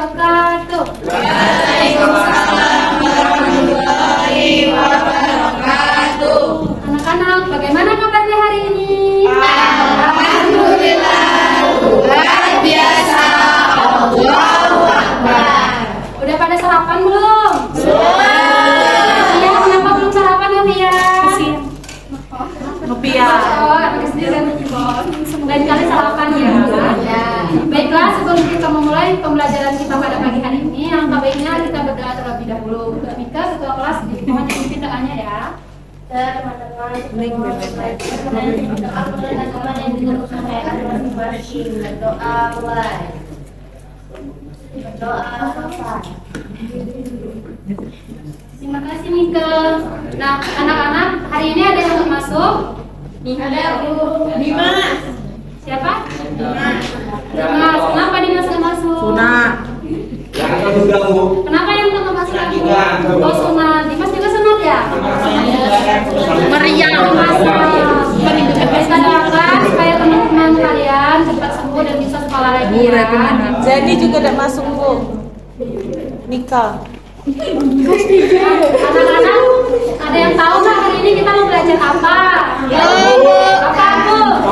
wabarakatuh. Waalaikumsalam warahmatullahi wabarakatuh. Anak-anak, bagaimana kabarnya hari ini? Alhamdulillah, luar biasa. Allahu Akbar. Udah pada sarapan belum? Belum. Iya, kenapa belum sarapan ya, Tia? Nopia. Oh, anak sendiri lain kali sarapan ya. Baiklah, sebelum kita memulai pembelajaran kita pada pagi hari ini, alangkah baiknya kita berdoa terlebih dahulu. Mika, ketua kelas, mohon dipimpin doanya ya. Teman-teman, terima kasih Mika. Nah, anak-anak, hari ini ada yang mau masuk? Ada Bu Dimas. Siapa? Dimas. Kenapa Dimas nggak masuk? Sunat. Kenapa yang nggak masuk lagi? Oh, sunat. Dimas juga sunat ya? Meriam. Kita doakan supaya teman-teman kalian cepat sembuh dan bisa sekolah lagi ya. Jadi juga tidak masuk Bu. Nikah. Anak-anak, ada yang tahu nggak hari ini kita mau belajar apa? Apa aku?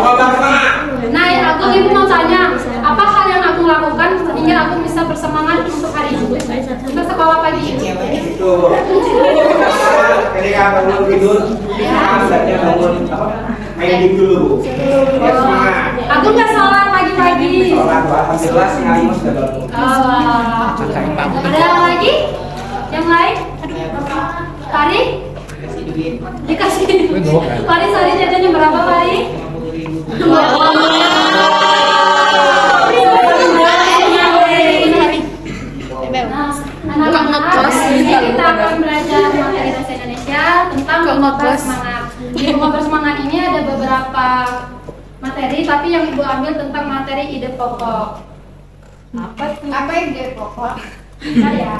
Nah, aku ibu mau tanya, apa hal yang aku lakukan sehingga aku bisa bersemangat untuk hari ini untuk sekolah pagi? Ketika bangun tidur, saatnya bangun main dulu Bu. Ya semangat. Aku nggak sholat pagi-pagi. Sholat Bu, alhamdulillah setengah 5 sudah bangun. Ada yang lagi? Yang lain? Pari? Dikasih. Pari, sorry jajannya berapa Pari? Nah, anak-anak, ini kita akan belajar materi bahasa Indonesia tentang mengobar semangat. Di mengobar semangat ini ada beberapa materi, tapi yang ibu ambil tentang materi ide pokok. Apa ide pokok? Ya.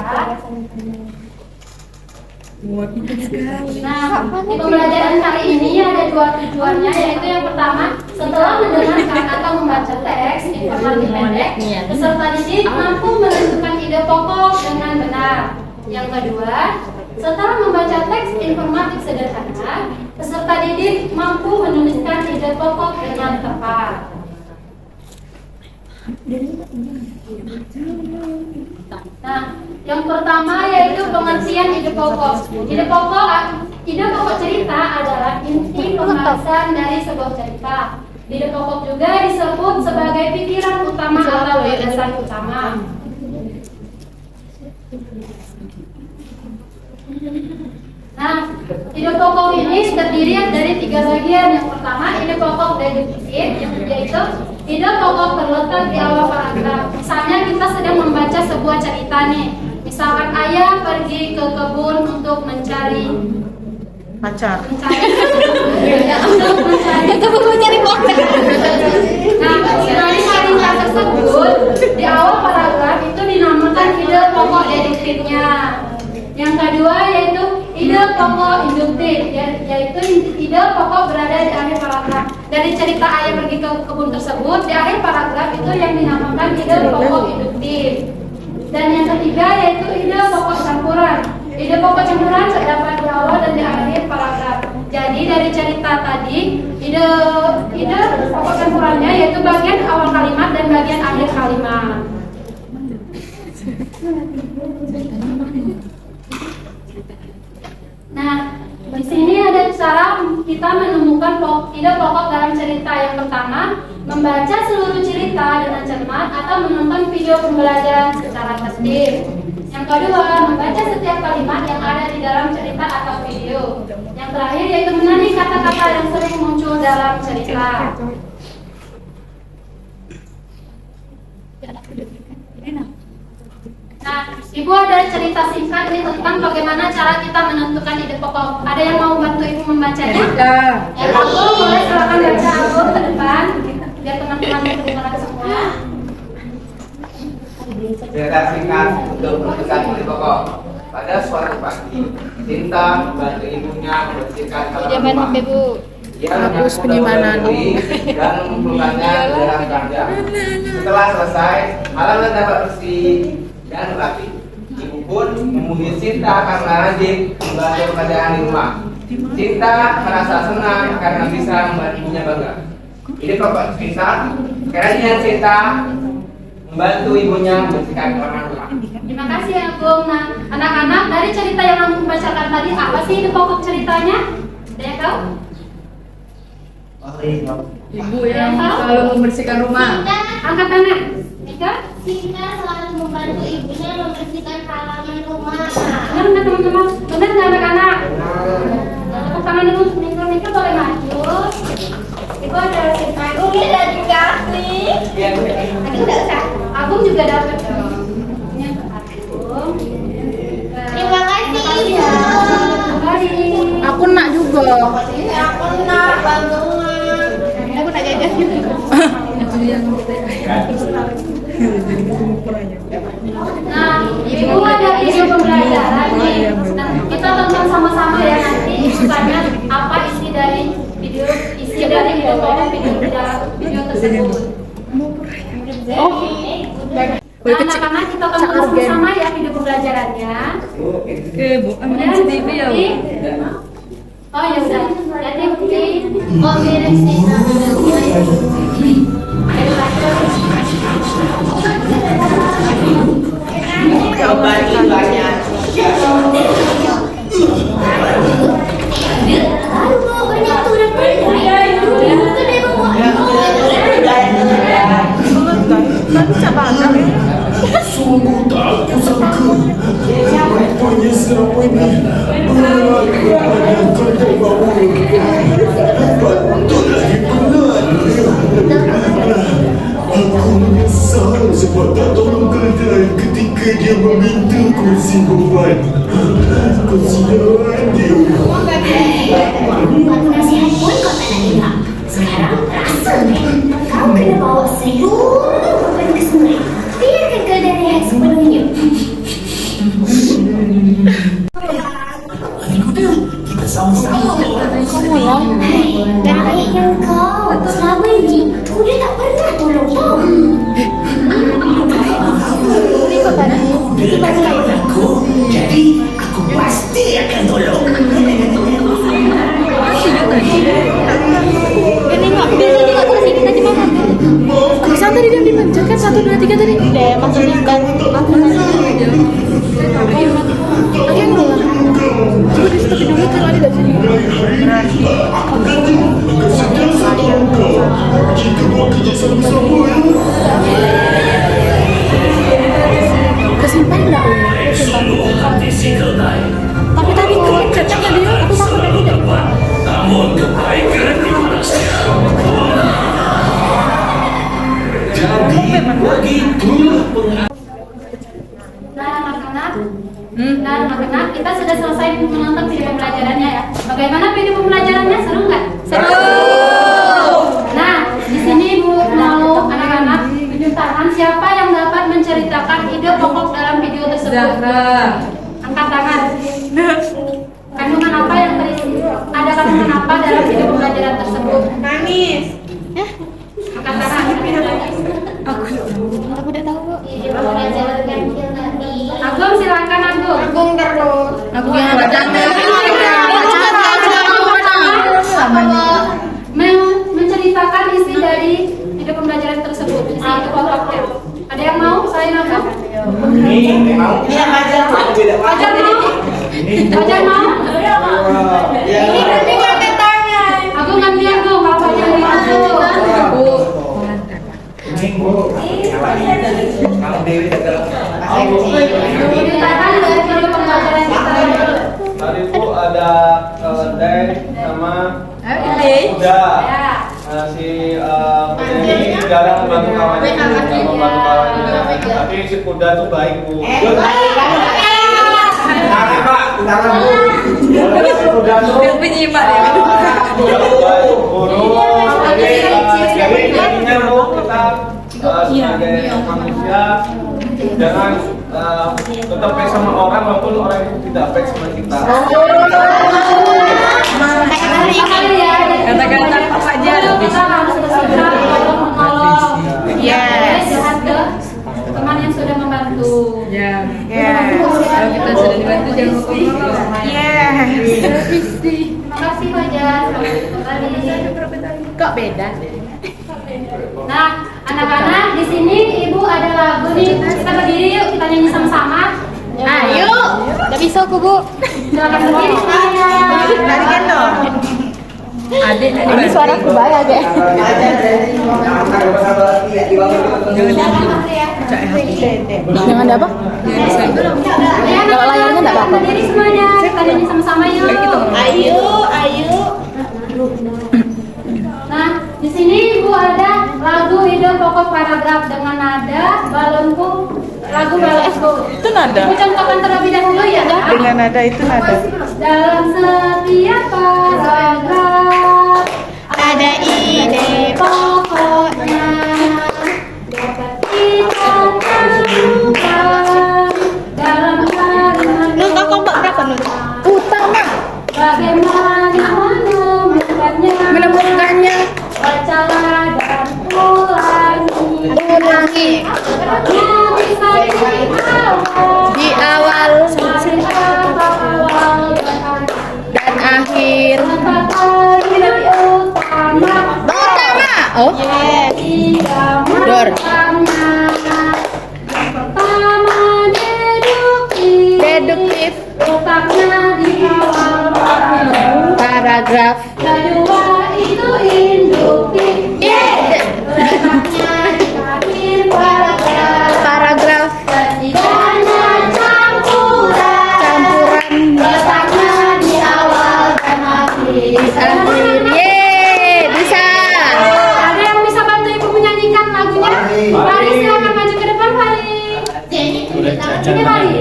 Nah, di pembelajaran kali ini ada dua tujuannya, yaitu yang pertama, setelah mendengarkan atau membaca teks informatif pendek, peserta didik mampu menentukan ide pokok dengan benar. Yang kedua, setelah membaca teks informatif sederhana, peserta didik mampu menuliskan ide pokok dengan tepat. Nah, yang pertama yaitu pengertian ide pokok. Ide pokok cerita adalah inti pembahasan dari sebuah cerita. Ide pokok juga disebut sebagai pikiran utama atau gagasan utama. Nah, ide pokok ini terdiri dari 3 bagian. Yang pertama, ide pokok deduktif, yaitu ide pokok terletak di awal paragraf. Misalnya kita sedang membaca sebuah cerita nih. Misalkan ayah pergi ke kebun untuk mencari Pacar. mencari pacar. Nah, dari cerita tersebut di awal paragraf itu dinamakan ide pokok deduktifnya. Yang kedua yaitu ide pokok induktif, yaitu ide pokok berada di akhir paragraf. Dari cerita ayah pergi ke kebun tersebut, di akhir paragraf itu yang dinamakan ide pokok induktif. Dan yang ketiga yaitu ide pokok campuran. Ide pokok campuran terdapat di awal dan di akhir paragraf. Jadi dari cerita tadi, ide pokok campurannya yaitu bagian awal kalimat dan bagian akhir kalimat. Nah, di sini ada cara kita menemukan ide pokok dalam cerita. Yang pertama, membaca seluruh cerita dengan cermat atau menonton video pembelajaran secara tertib. Yang kedua, membaca setiap kalimat yang ada di dalam cerita atau video. Yang terakhir yaitu mengenali kata-kata yang sering muncul dalam cerita. Nah, Ibu ada cerita singkat nih tentang bagaimana cara kita menentukan ide pokok. Ada yang mau bantu Ibu membacanya? Ya, aku boleh silakan baca aku ke depan biar teman-teman mendengar semua. Cerita singkat untuk menentukan ide pokok. Pada suatu pagi, Cinta membantu ibunya membersihkan halaman rumah. Dia Hapus penyimpanan. dan mengumpulkannya ke dalam ganja. Setelah selesai, halaman dapat bersih dan rapi. Ibu pun memuji Sinta karena rajin membantu pekerjaan di rumah. Sinta merasa senang karena bisa membuat ibunya bangga. Ini pokok Sinta, keranjang Sinta membantu ibunya membersihkan halaman rumah. Terima kasih Agung. Nah, anak-anak, dari cerita yang Agung bacakan tadi, apa sih ini pokok ceritanya? Ada yang tahu? Ibu yang selalu membersihkan rumah. Angkat tangan. Ika? Sinta selalu membantu ibunya membersihkan halaman rumah. Benar nggak teman-teman? Benar nggak anak-anak? Tepuk tangan dulu. Mikro boleh maju. Itu ada Sinta. Umi dan juga Asli. Agung udah usah. Agung juga dapat dong. Ini untuk Agung. Terima kasih Ibu. Kembali. Aku nak juga. Ini aku nak bantuan. Aku tak jajan juga. Nah, Ibu ada isu pembelajaran nih. Nah, kita tonton sama-sama ya nanti misalnya apa isi dari video tersebut. Nah, anak-anak kita tonton sama-sama ya video pembelajarannya. Kemudian seperti oh ya udah, jadi bukti. Oh mirip sih. Coba ibanya. Sungguh tak kusangka rupanya selama ini berlaku terbawa patut lagi penat. Aku menyesal sebab tak tolong kedai ketika dia meminta kursi beban. Kesian dia. Buat nasihat pun kau tak nak dengar. Sekarang rasa ni kau kena bawa seluruh beban ke sungai. Biarkan keadaan rehat sepenuhnya. Kita sama-sama. Baiknya kau selama ini udah tak pernah tolong kau. Aku, jadi aku pasti akan tolong. Bisa tadi dia dipencet kan 1, 2, 3 tadi. Deh, maksudnya kan yang dulu. Coba di stop dulu kalau ada dari sini. Kesimpan enggak? Tapi tadi kepencetnya dia, aku takut tadi tidak. Namun kebaikan dibalasnya. Jadi begitulah pengalaman. Nah anak-anak, kita sudah selesai menonton video pembelajarannya ya. Bagaimana video pembelajarannya? Seru nggak? Seru. Nah, di sini Ibu mau anak-anak tunjukkan siapa yang dapat menceritakan ide pokok dalam video tersebut. Angkat tangan. Kandungan apa yang terisi? Ada kandungan apa dalam video pembelajaran tersebut? Manis. Angkat tangan. Aku udah tahu, Bu. Ini pembelajaran ganjil tadi. Agung silakan Agung. Agung terus. Aku yang Menceritakan isi dari video pembelajaran tersebut. Isi itu pokoknya. Ada yang mau? Saya Agung. Ini mau. Fajar mau? Fajar mau? Ini nanti pakai tangan. Agung ganti Agung. Kalau Fajar maju. Kamu Dewi segala. Ceritakan dari video pembelajaran kita. Tadi Bu ada Dek sama Kuda. Ya. Nah, si Kuda ini jarang membantu kawannya, nggak membantu kawannya. Tapi si Kuda tuh baik Bu. Nanti Pak, tangan Bu. Boleh si Kuda tuh. penyimak Kuda tuh baik, guru. Jadi intinya Bu, kita sebagai manusia jangan tetap baik sama orang walaupun orang itu tidak baik sama kita. Kali ya. Kata-kata Pak Fajar. Kita harus bersikap tolong menolong. Yes. Jahat ke teman yang sudah membantu. dibantu. Ya. Kalau kita sudah dibantu jangan lupa ngomong. Terima kasih Fajar. Sampai kembali. Kok beda? Nah, anak-anak di sini ibu ada lagu nih. Kita berdiri yuk, kita nyanyi sama-sama. Ayo. Gak bisa aku, Bu. Silakan berdiri semuanya. Ini suaraku banyak ya. Jangan ada apa? Kalau layarnya nggak apa-apa. Berdiri semuanya, kita nyanyi sama-sama yuk. Ayo. Nah, di sini ibu ada lagu Hidup Pokok Paragraf dengan nada balonku, lagu balonku. Itu nada. Ibu contohkan terlebih dahulu ya. Dengan nada itu nada. Dalam setiap paragraf ada ide pokoknya dapat kita temukan dalam kalimat. Lu kau kompak berapa Nur? Utama. Bagaimana Menemukannya. bacalah dan ulangi. Bisa Di awal dari awal dan akhir. tanpa kalimat utama. Utama. Oh. Tiga Dor. macamnya. Yang pertama deduktif. Deduktif. Letaknya di awal Paragraf. kedua itu induktif. Letaknya di akhir paragraf. Paragraf. Ketiganya campuran. Letaknya di awal dan akhir. Akhir. Yeay, bisa. Ada yang bisa bantu ibu menyanyikan lagunya? Fari silakan maju ke depan Fari. Ini Fari.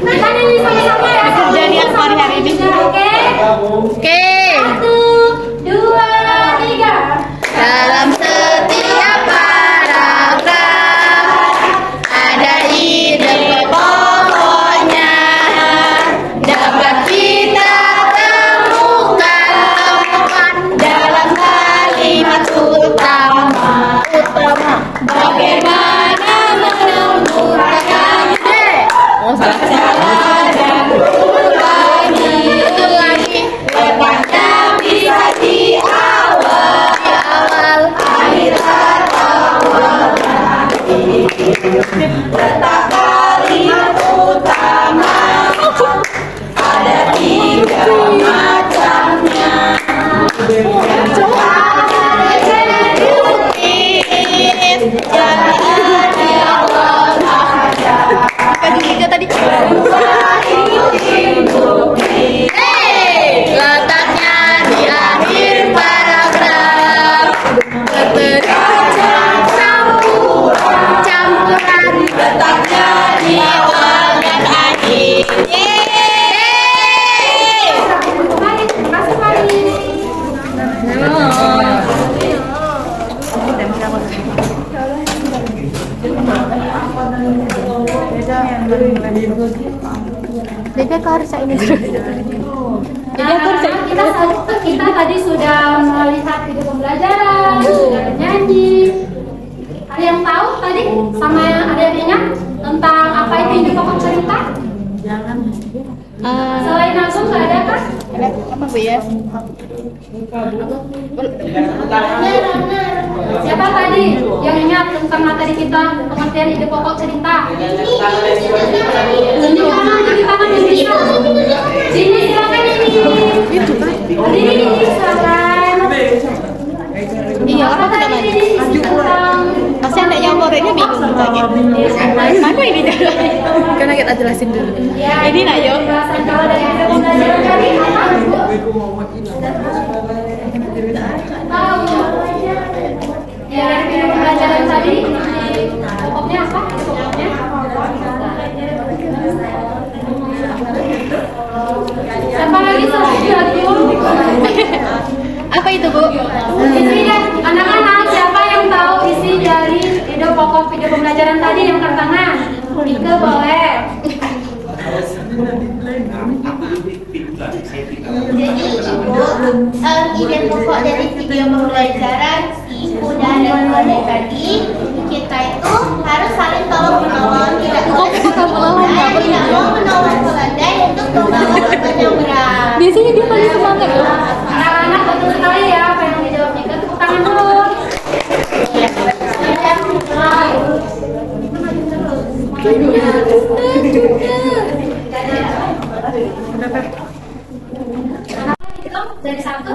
Kita nyanyi sama-sama ya. Kejadian Fari hari ini. Oke. Oke. 1, 2, 3. Dalam setiap paragraf ada ide pokoknya dapat kita temukan dalam kalimat utama. Bagaimana menemukannya? Oh, salah. Dan ulangi. Letaknya bisa di awal, akhir atau letak kalimat utama ada tiga macamnya. Letaknya di akhir paragraf. Campuran. Letaknya di awal dan akhir. Yeay. Fari, terima kasih Fari. Bebek harus ini dulu. Kita tadi sudah melihat video pembelajaran, sudah bernyanyi. Ada yang tahu tadi sama yang ada yang ingat tentang apa itu ide pokok cerita? Selain aku nggak ada kan? Ada apa Bu ya? Siapa tadi yang ingat tentang materi kita pengertian ide pokok cerita? Ini kanan, ini kanan yang bisa. Sini silakan ini. Ini silakan. Iya, apa tidak maju? Masih ada yang muridnya bingung lagi. Mana ini jalan? Karena kita jelasin dulu. Ini nak yo. Kalau dari ide pembelajaran tadi apa? Tahu. Ya dari video pembelajaran tadi pokoknya apa? Pokoknya siapa lagi satu? Apa itu Bu? Isi anak-anak siapa yang tahu isi dari ide pokok video pembelajaran tadi yang tertangan? Ike boleh. Jadi Ibu, ide pokok dari video pembelajaran si Ibu dan Dede tadi kita itu harus saling tolong menolong, tidak mau menolong keledai untuk membawa beban yang berat. Biasanya dia paling semangat loh. Anak-anak betul sekali ya apa yang dijawab Nika. Tepuk tangan dulu. Dari satu,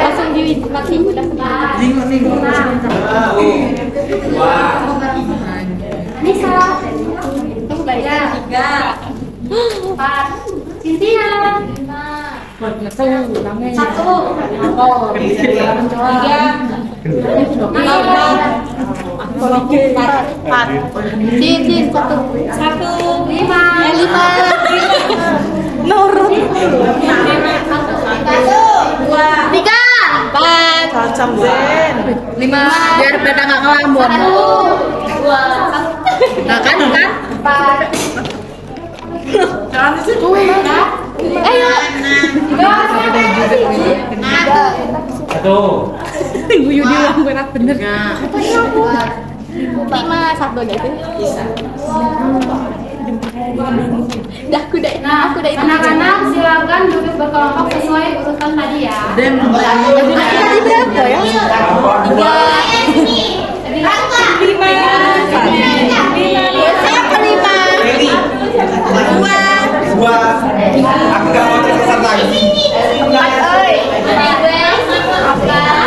Langsung dimati udah kenal. Anissa. Kamu baca. 3, 4. Cynthia. 1. Cin 1. 5. Nurut. 3. 4. Macam Zen. 5. Biar pada nggak ngelamun. 2. Nah kan? 4. Jangan sih. Ayo. 3. Guyu diulang berat bener. 5. 1 deh. Bisa. Aku udah itu. Anak-anak silakan duduk berkelompok sesuai urutan tadi ya. Dan Tadi berapa ya? 2. Aku gak mau tersesat lagi.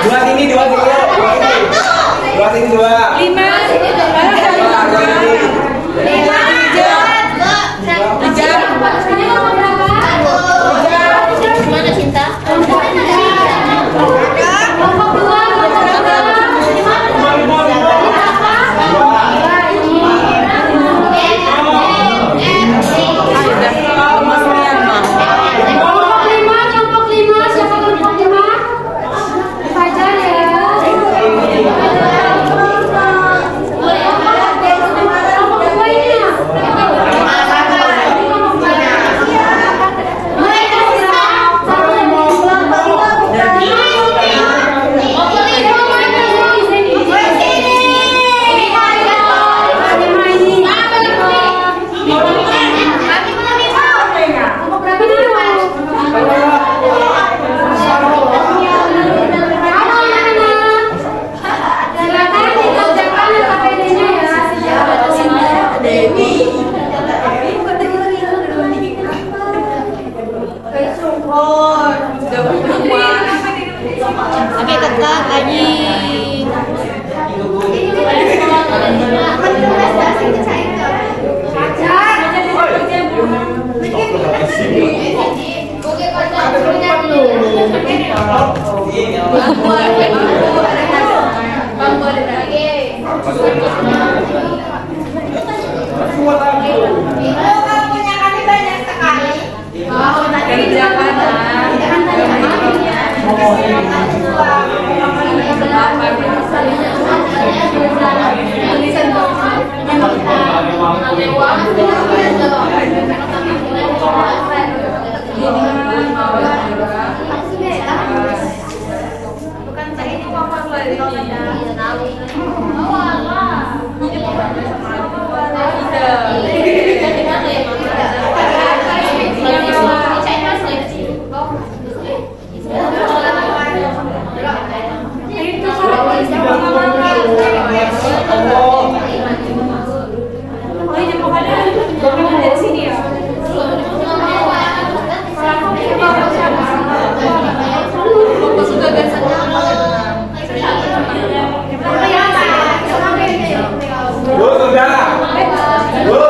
2 sini, 2 sini. 2 sini, 2. 5. Gimana Cinta? Kelompok 2. Kelompok 5. Siapa kelompok 5? Fajar ya. Kelompok 2 ini ya. Oke, kakak lagi. Bu, saudara. Bu.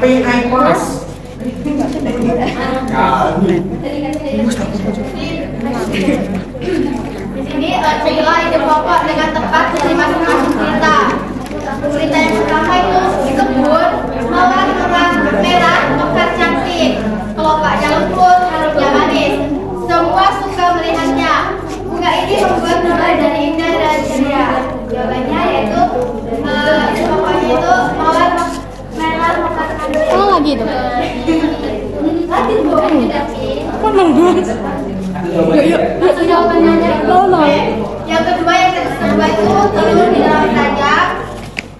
SMP naik kelas. Di sini cirilah ide pokok dengan tepat dari masing-masing cerita. Cerita yang pertama itu di kebun, mawar kerang merah, mekar cantik. Kelopaknya lembut, harumnya manis. Semua suka melihatnya. Bunga ini membuat nama dari indah dan ceria. Jawabannya yaitu pokoknya itu mawar merah, mekar cantik. Oh lagi tuh. Lagi dong, tapi. Kok nunggu? Masuk jawabannya aja. Yang kedua itu telur di dalam keranjang.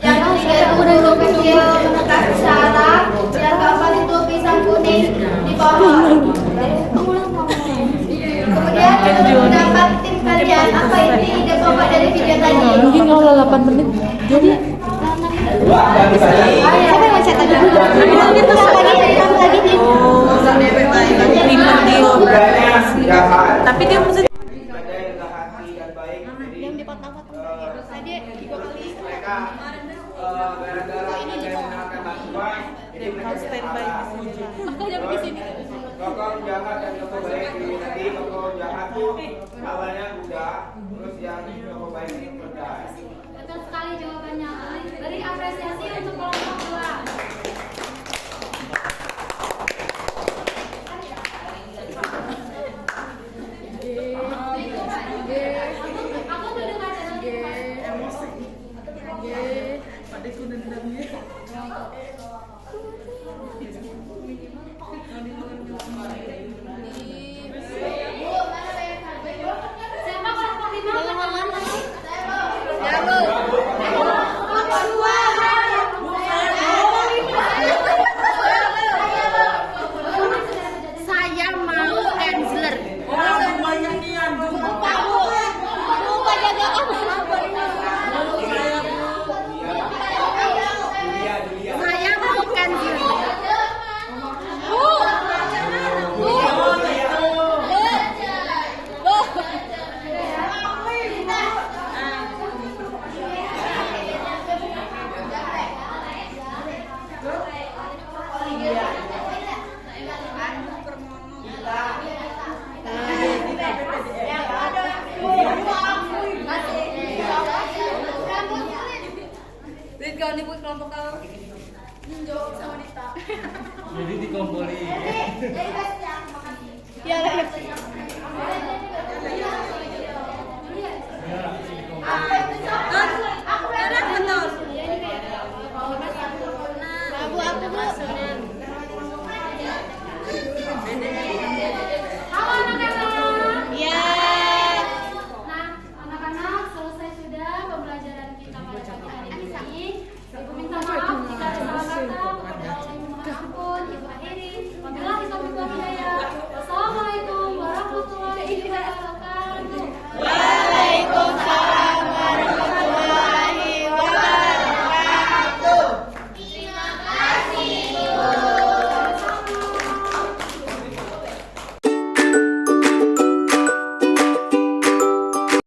Yang ketiga itu burung kecil menetas sarang. Yang keempat itu pisang kuning di pohon. Kemudian kita mendapat tim kalian apa ini ide pokok dari video tadi. Mungkin kalau 8 menit. Jadi siapa yang macet tadi? Itu tadi. Tapi dia mesti Ada yang hati dan baik. Jadi tadi 3 kali. mereka gara-gara ini menggunakan bantuan, jadi mereka standby di sini. Makanya di sini. tokoh jahat dan tokoh baik di nanti tokoh jahat tuh awalnya budak, terus yang tokoh baik ini cerdas. Betul sekali jawabannya. Beri apresiasi untuk kelompok 2. Aku tuh dengar siapa kelompok 5? Saya mau Enzler. Saya mau Enzler. Kau nih kelompok kau. Jawab sama Dita. Jadi dikompoli. Ya lah. Aku betul. Bu aku Bu.